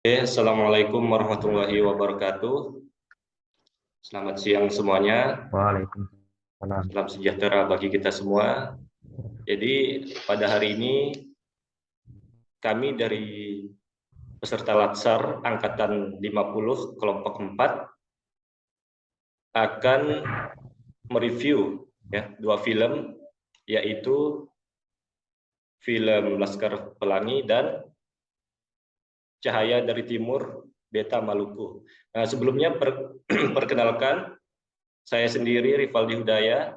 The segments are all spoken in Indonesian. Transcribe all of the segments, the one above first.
Assalamualaikum warahmatullahi wabarakatuh. Selamat siang semuanya. Waalaikumsalam. Salam sejahtera bagi kita semua. Jadi pada hari ini kami dari peserta Latsar Angkatan 50 kelompok 4 akan mereview dua film, yaitu film Laskar Pelangi dan Cahaya dari Timur Beta Maluku. Nah, sebelumnya perkenalkan, saya sendiri Rivaldi Hudaya,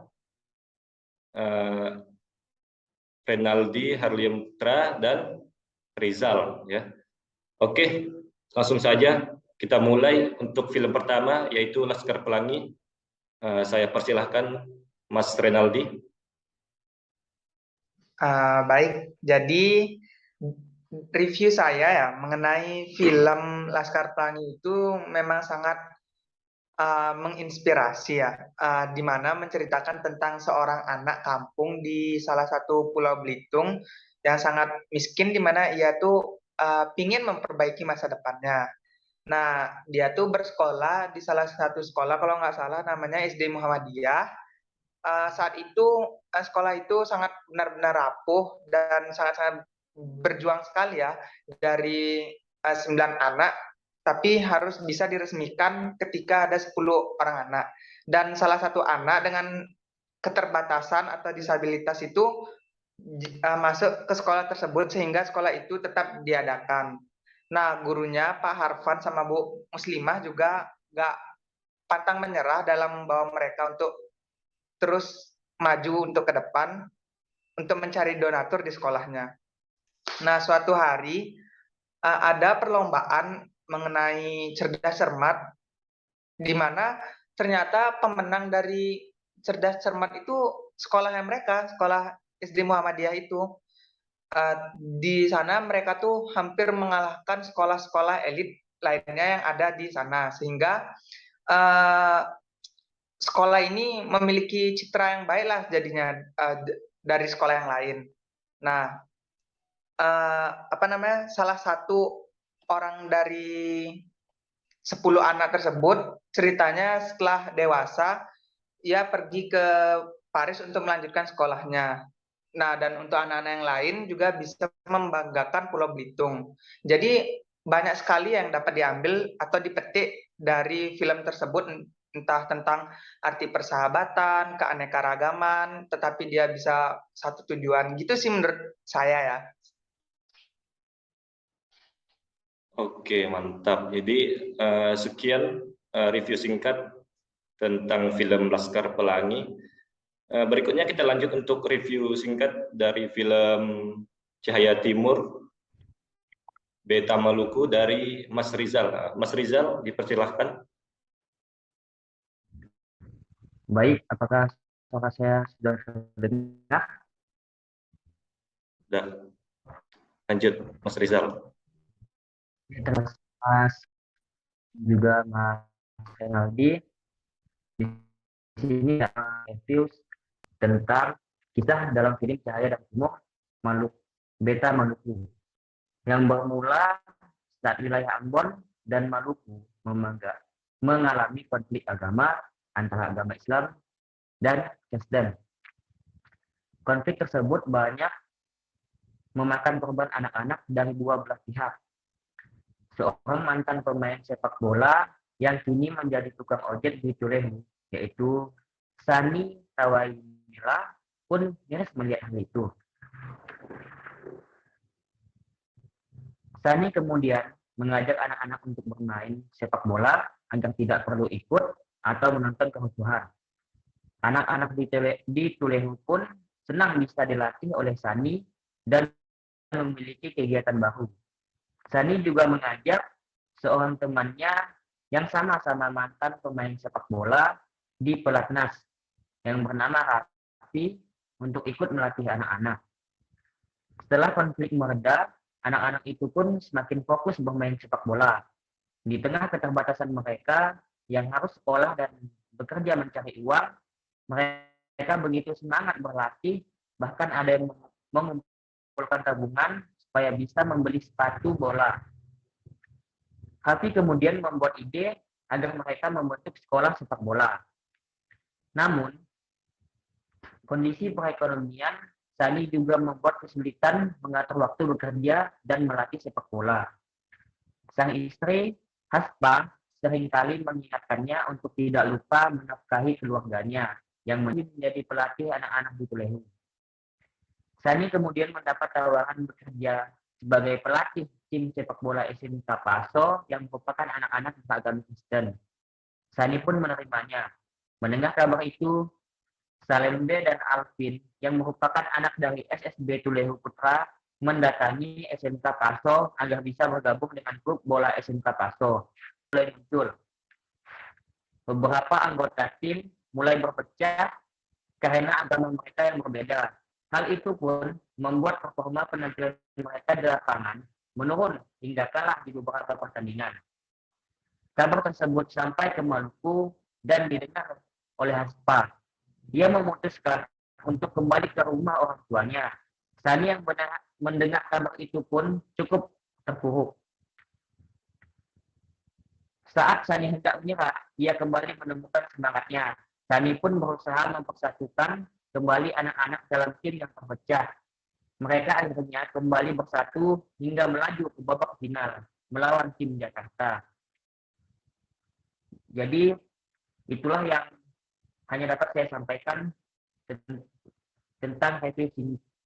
Renaldi Harliantra dan Rizal ya. Oke, langsung saja kita mulai untuk film pertama yaitu Laskar Pelangi. Saya persilahkan Mas Renaldi. Baik, jadi review saya ya mengenai film Laskar Pelangi itu memang sangat menginspirasi ya, di mana menceritakan tentang seorang anak kampung di salah satu pulau Belitung yang sangat miskin, di mana ia tuh pingin memperbaiki masa depannya. Nah, dia tuh bersekolah di salah satu sekolah, kalau nggak salah namanya SD Muhammadiyah. Saat itu sekolah itu sangat benar-benar rapuh dan sangat-sangat berjuang sekali ya, dari 9 anak, tapi harus bisa diresmikan ketika ada 10 orang anak. Dan salah satu anak dengan keterbatasan atau disabilitas itu masuk ke sekolah tersebut, sehingga sekolah itu tetap diadakan. Nah, gurunya Pak Harfan sama Bu Muslimah juga nggak pantang menyerah dalam membawa mereka untuk terus maju untuk ke depan, untuk mencari donatur di sekolahnya. Nah, suatu hari ada perlombaan mengenai cerdas cermat, di mana ternyata pemenang dari cerdas cermat itu sekolahnya mereka, sekolah SD Muhammadiyah itu. Di sana mereka tuh hampir mengalahkan sekolah-sekolah elit lainnya yang ada di sana, sehingga uh, sekolah ini memiliki citra yang baik lah jadinya, dari sekolah yang lain. Nah, salah satu orang dari 10 anak tersebut, ceritanya setelah dewasa ia pergi ke Paris untuk melanjutkan sekolahnya. Nah, dan untuk anak-anak yang lain juga bisa membanggakan Pulau Belitung. Jadi banyak sekali yang dapat diambil atau dipetik dari film tersebut, entah tentang arti persahabatan, keanekaragaman, tetapi dia bisa satu tujuan. Gitu sih menurut saya ya. Oke, mantap. Jadi sekian review singkat tentang film Laskar Pelangi. Berikutnya kita lanjut untuk review singkat dari film Cahaya Timur Beta Maluku dari Mas Rizal. Mas Rizal, dipersilahkan. Baik, apakah suara saya sudah terdengar? Sudah, lanjut Mas Rizal. Terima kasih juga Mas Renaldi. Di sini review tentang kisah dalam film Cahaya dari Timur Beta Maluku yang bermula saat wilayah Ambon dan Maluku mengalami konflik agama antara agama Islam dan Kristen. Konflik tersebut banyak memakan korban anak-anak dari dua belah pihak. Seorang mantan pemain sepak bola yang kini menjadi tukang ojek di Tulehu, yaitu Sani Tawaimila, pun nyaris melihat hal itu. Sani kemudian mengajak anak-anak untuk bermain sepak bola agar tidak perlu ikut atau menonton kerusuhan. Anak-anak di Tulehu pun senang bisa dilatih oleh Sani dan memiliki kegiatan baru. Sani juga mengajak seorang temannya yang sama-sama mantan pemain sepak bola di Pelatnas yang bernama Raffi untuk ikut melatih anak-anak. Setelah konflik mereda, anak-anak itu pun semakin fokus bermain sepak bola. Di tengah keterbatasan mereka yang harus sekolah dan bekerja mencari uang, mereka begitu semangat berlatih, bahkan ada yang mengumpulkan tabungan supaya bisa membeli sepatu bola. Harvey kemudian membuat ide agar mereka membentuk sekolah sepak bola. Namun, kondisi perekonomian Sani juga membuat kesulitan mengatur waktu bekerja dan melatih sepak bola. Sang istri, Haspa, seringkali mengingatkannya untuk tidak lupa menafkahi keluarganya yang menjadi pelatih anak-anak di Tulehu. Sani kemudian mendapat tawaran bekerja sebagai pelatih tim sepak bola SMK Paso yang merupakan anak-anak beragama Kristen. Sani pun menerimanya. Mendengar kabar itu, Salembe dan Alvin yang merupakan anak dari SSB Tulehu Putra mendatangi SMK Paso agar bisa bergabung dengan klub bola SMK Paso. Mulai muncul. Beberapa anggota tim mulai berpecah karena agama mereka yang berbeda. Hal itu pun membuat performa penampilan mereka di lapangan menurun hingga kalah di beberapa pertandingan. Kabar tersebut sampai ke Maluku dan didengar oleh Haspa. Dia memutuskan untuk kembali ke rumah orang tuanya. Sani yang mendengar kabar itu pun cukup terpuruk. Saat Sani hendak menyerah, ia kembali menemukan semangatnya. Sani pun berusaha mempersatukan kembali anak-anak dalam tim yang terpecah. Mereka akhirnya kembali bersatu hingga melaju ke babak final melawan tim Jakarta. Jadi itulah yang hanya dapat saya sampaikan tentang review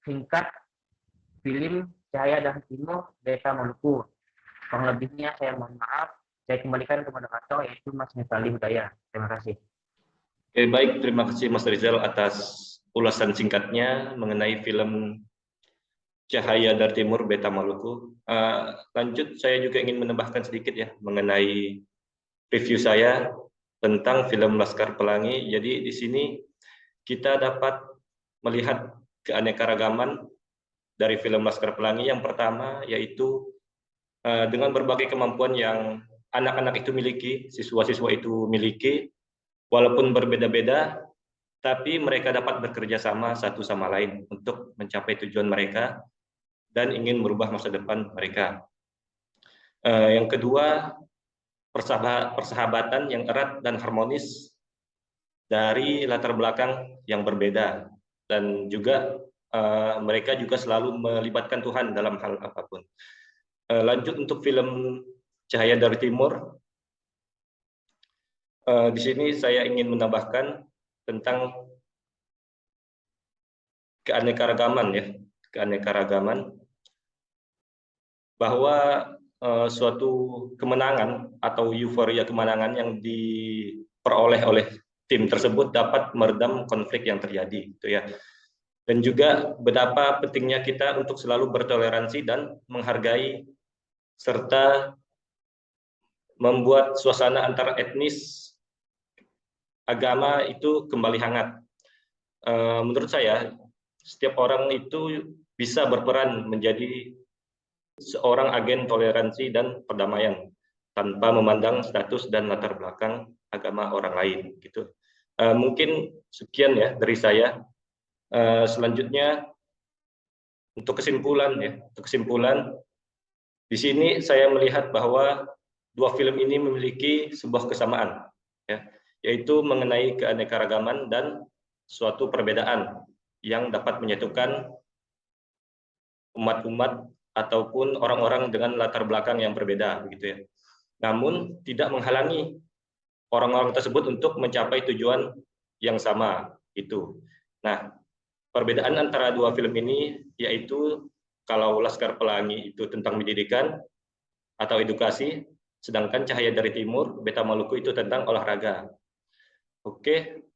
singkat film Cahaya dari Timur Beta Maluku. Kurang lebihnya saya mohon maaf. Saya kembalikan ke moderator yaitu Mas Netali Hudaya. Terima kasih. Baik, terima kasih Mas Rizal atas ulasan singkatnya mengenai film Cahaya dari Timur Beta Maluku. Lanjut, saya juga ingin menambahkan sedikit ya mengenai review saya tentang film Laskar Pelangi. Jadi di sini kita dapat melihat keanekaragaman dari film Laskar Pelangi. Yang pertama yaitu dengan berbagai kemampuan yang anak-anak itu miliki, siswa-siswa itu miliki, walaupun berbeda-beda, tapi mereka dapat bekerja sama satu sama lain untuk mencapai tujuan mereka dan ingin merubah masa depan mereka. Yang kedua, persahabatan yang erat dan harmonis dari latar belakang yang berbeda, dan juga mereka juga selalu melibatkan Tuhan dalam hal apapun. Lanjut untuk film Cahaya dari Timur, di sini saya ingin menambahkan tentang keanekaragaman bahwa suatu kemenangan atau euforia kemenangan yang diperoleh oleh tim tersebut dapat meredam konflik yang terjadi, gitu ya. Dan juga betapa pentingnya kita untuk selalu bertoleransi dan menghargai serta membuat suasana antar etnis agama itu kembali hangat. Menurut saya, setiap orang itu bisa berperan menjadi seorang agen toleransi dan perdamaian tanpa memandang status dan latar belakang agama orang lain, gitu. Mungkin sekian ya dari saya. Selanjutnya untuk kesimpulan di sini saya melihat bahwa dua film ini memiliki sebuah kesamaan, ya, yaitu mengenai keanekaragaman dan suatu perbedaan yang dapat menyatukan umat-umat ataupun orang-orang dengan latar belakang yang berbeda, begitu ya. Namun tidak menghalangi orang-orang tersebut untuk mencapai tujuan yang sama itu. Nah, perbedaan antara dua film ini yaitu kalau Laskar Pelangi itu tentang pendidikan atau edukasi, sedangkan Cahaya dari Timur Beta Maluku itu tentang olahraga. Oke,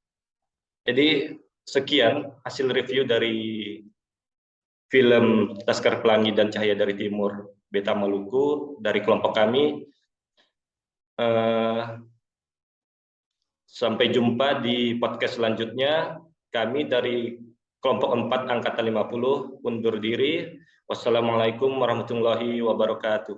jadi sekian hasil review dari film Laskar Pelangi dan Cahaya dari Timur Beta Maluku dari kelompok kami. Sampai jumpa di podcast selanjutnya. Kami dari kelompok 4 angkatan 50 undur diri. Wassalamualaikum warahmatullahi wabarakatuh.